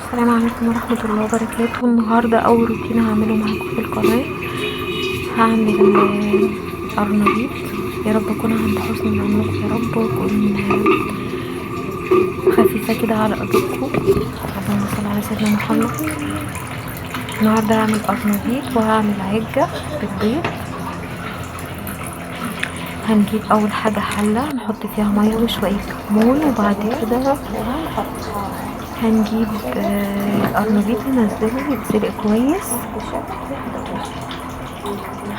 السلام عليكم ورحمة الله وبركاته. النهاردة أول روتين هعمله معاكم في القناة، هعمل قرنبيط. يا رب أكون عند حسن ظنكم، يا رب وأكون خفيفة كده على قلوبكم. اللهم صل على سيدنا محمد. النهاردة هعمل قرنبيط وهعمل عجة بالبيض. هنجيب أول حاجة حلة نحط فيها مية وشوية كمون، وبعد كده هنجيب القرنبيط ننزله يتسلق كويس.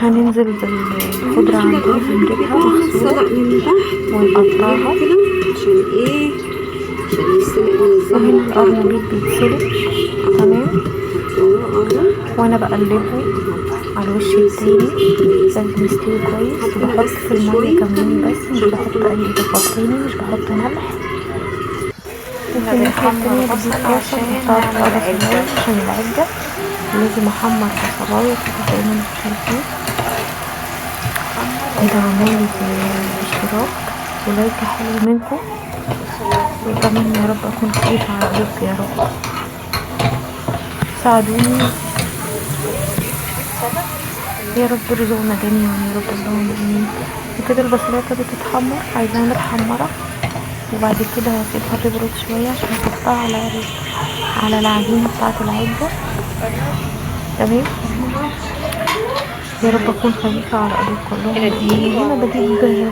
هننزل بالخضرة عندنا، هنجيبها مغسولة ونقطعها. وهنا القرنبيط بيتسلق تمام، وانا بقلبه على الوش التاني لازم يستوي كويس. بحط في المية كمون بس، مش بحط اي اضافات تاني، مش بحط ملح. وفي الناحية التانية بجيب طاسة بحطها على النار عشان العجة لازم احمر بصلاية كده زي ما انتوا شايفين. ادعموني بالاشتراك ولايك حلو منكم، وكمان يا رب اكون خفيفة عليكم، يا رب ساعدوني يا رب، رزقنا جميعا يا رب، اللهم امين. وكده البصلاية ابتدت تتحمر، عايزاها متحمرة، وبعد كده هسيبها تبرد شوية عشان احطها على العجينة بتاعة العجة تمام. يا رب اكون خفيفة على قلوبكم، اللهم امين. هنا بجيب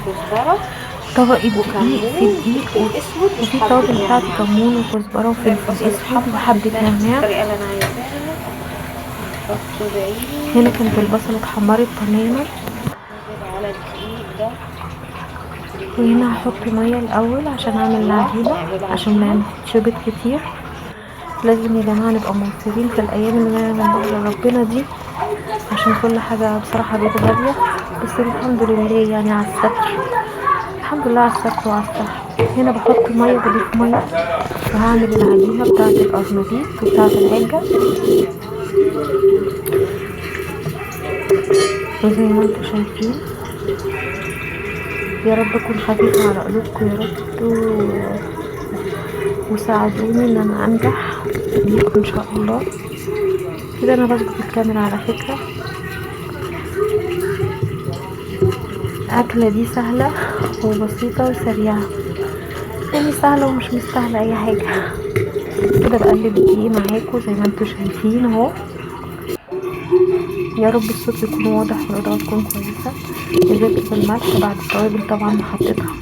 طبق دقيق، في دقيق وفي الطاجن بتاعتي كمون وكزبرة وفلفل اسود وحبة نعناع. هنا كانت البصلة اتحمرت تماما، وهنا هحط مية الاول عشان اعمل العجينة عشان ما تتشبك كتير. لازم يا جماعة نبقى موفرين في الايام اللي ما يعلم ربنا دي، عشان كل حاجة بصراحة بقت غالية، بس الحمد لله يعني على الستر، الحمد لله على الستر وعلى الصحة. هنا بحط مية، بضيف مية وهعمل العجينة بتاعة القرنبيط وبتاعة العجة وزي ما انتوا شايفين. يا رب اكون خفيفة على قلوبكم يا رب، وساعدوني ان انا انجح بيكم ان شاء الله. كده انا بظبط الكاميرا على فكرة. الاكلة دي سهلة وبسيطة وسريعة، يعني سهلة ومش مستاهلة اي حاجة. كده بقلب الدقيق معاكم زي ما انتوا شايفين اهو. يا رب الصوت يكون واضح والاضاءة تكون كويسة. نزلت في الملح بعد التوابل طبعا ما حطيتها.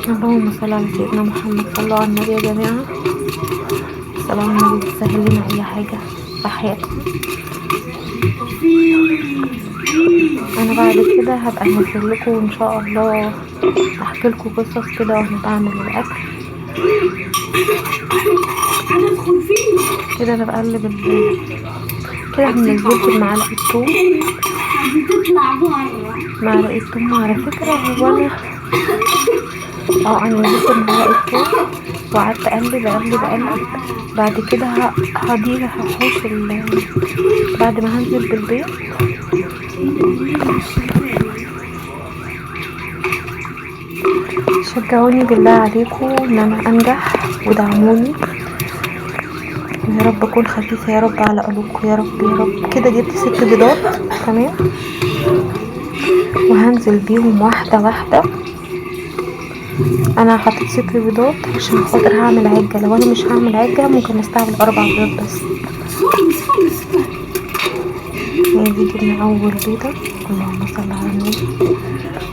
اللهم صل على سيدنا محمد. صلوا على النبي يا جماعة، صلوا على النبي بتسهل لنا اي حاجة في حياتنا. انا بعد كده هبقى انزل لكم ان شاء الله، احكي لكم قصص كده وانا بعمل الاكل. كده انا بقلب كده هنزلت بمعلقة توم، معلقة توم على فكرة. هو انا نزلت بمعلقة توم وقعدت اقلب اقلب اقلب. بعد كده هحوش بعد ما هنزل بالبيض. شجعوني بالله عليكم ان انا انجح ودعموني، يا رب اكون خفيفة يا رب على قلوبكم، يا رب يا رب. كده جبت 6 بيضات تمام، وهنزل بيهم واحدة واحدة. انا حطيت 6 بيضات عشان خاطر هعمل عجة. لو انا مش هعمل عجة ممكن استعمل 4 بيضات بس. ادي جبنا اول بيضة، اللهم صل على النبي،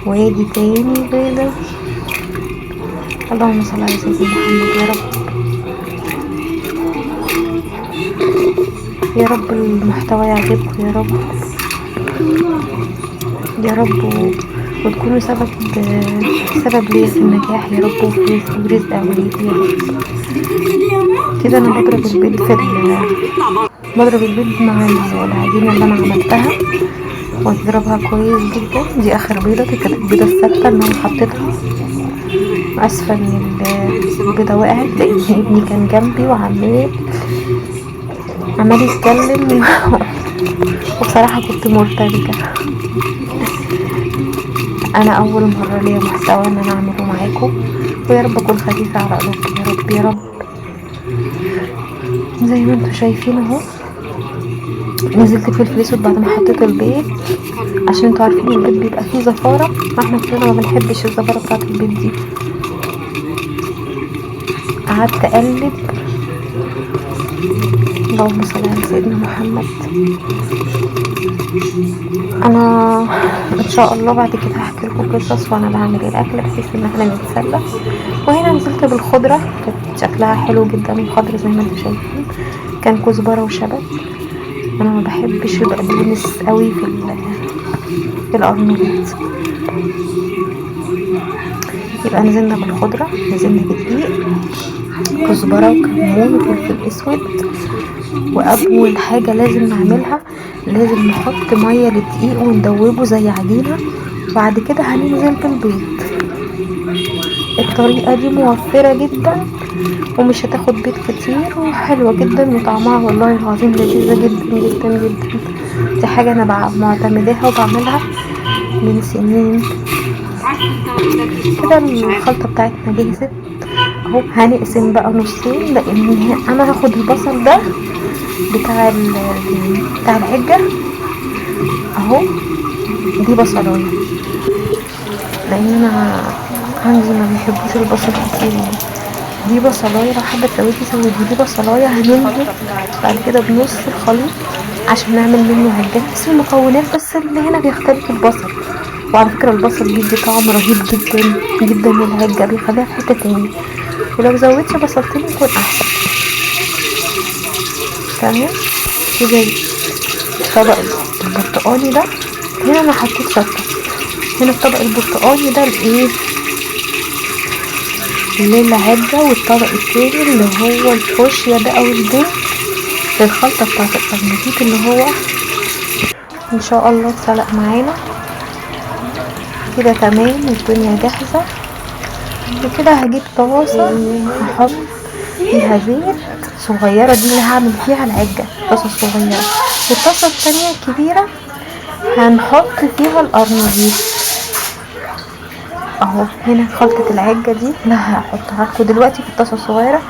وادي تاني بيضة، اللهم صل على سيدنا محمد. يا رب يا رب المحتوى يعجبكم يا رب، يا رب وتكونوا سبب ليا في النجاح يا رب، وفي رزق اولادي يا رب. كده انا بضرب البيض مع العجينة اللي انا عملتها، واضربها كويس جدا. دي اخر بيضة، دي كانت البيضة الثابتة اللي انا حطيتها. اسفة ان البيضة وقعت لان ابني كان جنبي عمال يتكلم وبصراحة كنت مرتبكة. انا اول مرة ليا محتوى ان انا اعمله معاكم، ويا رب اكون خفيفة على قلوبكم يا رب يا رب. زي ما انتوا شايفين اهو، نزلت فلفل اسود بعد ما حطيت البيض، عشان انتوا عارفين البيض بيبقى فيه زفارة، واحنا كلنا ما بنحبش الزفارة بتاعت البيض دي. قعدت اقلب، اللهم صل على سيدنا محمد. انا ان شاء الله بعد كده هحكي لكم قصص وانا بعمل الاكل بحيث ان احنا نتسلى. وهنا نزلت بالخضره، كانت شكلها حلو جدا الخضره زي ما انتم شايفين، كان كزبره وشبت. انا ما بحبش البقدونس قوي في القرنبيط. يبقى نزلنا بالخضره، نزلنا بدقيق، كزبره وكمون وفلفل اسود. واول حاجه لازم نعملها، لازم نحط ميه للدقيق وندوبه زي عجينه، وبعد كده هننزل بالبيض. الطريقه دي موفره جدا ومش هتاخد بيض كتير وحلوه جدا، وطعمها والله العظيم لذيذه جدا جدا جدا. دي حاجه انا معتمداها وبعملها من سنين. كده الخلطه بتاعتنا جهزت اهو. هنقسم بقى نصين، لان انا هاخد البصل ده بتاع العجة اهو، دي بصلايه، لان انا عندي ما بيحبوش البصل كتير. دي بصلايه، لو حابه تسويه سويه. دي بصلايه هننزل بعد كده بنص الخليط عشان نعمل منه عجة. بس المكونات بس اللي هنا بيختلف البصل، وعلى فكره البصل بيدي طعم رهيب جدا جدا للعجة، بيخليها في حته تاني، ولو زودتي بصلتين يكون احسن. تمام كده. الطبق البرتقاني ده، هنا انا حطيت شطه. هنا الطبق البرتقاني ده الايه، للعجة، والطبق التاني اللي هو الفوشيا ده او البيض للخلطة بتاعت القرنبيط، اللي هو ان شاء الله اتسلق معانا كده. تمام، الدنيا جاهزة. وكده هجيب طاسة هحط فيها زيت صغيرة، دي اللي هعمل فيها العجة، طاسة صغيرة. والطاسة التانية الكبيرة هنحط فيها القرنبيط اهو. هنا خلطة العجة دي انا هحطها لكم دلوقتي في الطاسة الصغيرة.